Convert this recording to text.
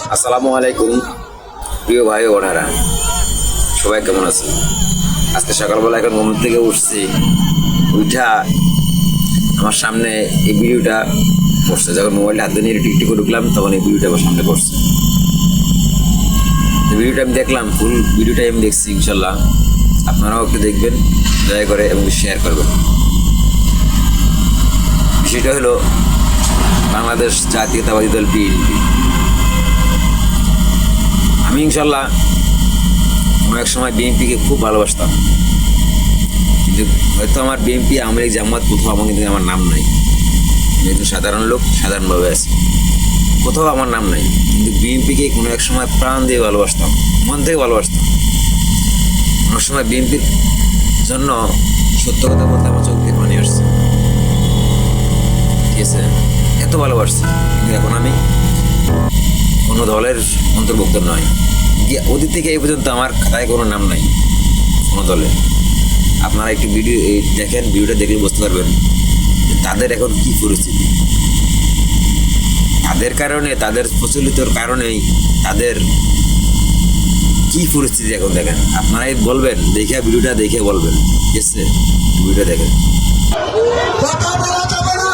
আসসালামু আলাইকুম প্রিয় ভাই ও বোনেরা, সবাই কেমন আছেন? আজকে সকালবেলা এখন ঘুম থেকে উঠছি, উঠা আমার সামনে এই ভিডিওটা পড়ছে। যখন মোবাইলটা হাতে নিয়ে টিকটিক ঢুকলাম তখন এই ভিডিওটা আমার সামনে পড়ছে। ভিডিওটা আমি দেখলাম, ফুল ভিডিওটাই আমি দেখছি। ইনশাল্লাহ আপনারাও একটু দেখবেন দয়া করে এবং শেয়ার করবেন। বিষয়টা হলো বাংলাদেশ জাতীয়তাবাদী দল বিএনপি। আমি ইনশাল্লাহ কোনো এক সময় বিএনপিকে খুব ভালোবাসতাম, কিন্তু হয়তো আমার বিএনপি আওয়ামী লীগ জামাত কোথাও আমার কিন্তু আমার নাম নাই। আমি একজন সাধারণ লোক, সাধারণভাবে আছি, কোথাও আমার নাম নাই। কিন্তু বিএনপিকে কোনো এক সময় প্রাণ দিয়ে ভালোবাসতাম, মন থেকে ভালোবাসতাম। অনেক সময় বিএনপির জন্য সত্য কথা বলতে আমার চোখ দিয়ে পানি আসছে, ঠিক আছে? এত ভালোবাসছি, কিন্তু এখন আমি কোনো দলের অন্তর্ভুক্ত নয়। অতীত থেকে এই পর্যন্ত আমার খাতায় কোনো নাম নাই কোনো দলে। আপনারা একটু ভিডিও দেখেন, ভিডিওটা দেখলে বুঝতে পারবেন তাদের এখন কি পরিস্থিতি। তাদের কারণে, তাদের প্রচলিতর কারণেই তাদের কি পরিস্থিতি এখন দেখেন। আপনারাই বলবেন, দেখে ভিডিওটা দেখে বলবেন, ঠিক আছে? ভিডিওটা দেখেন। কথা বলা যাবে না,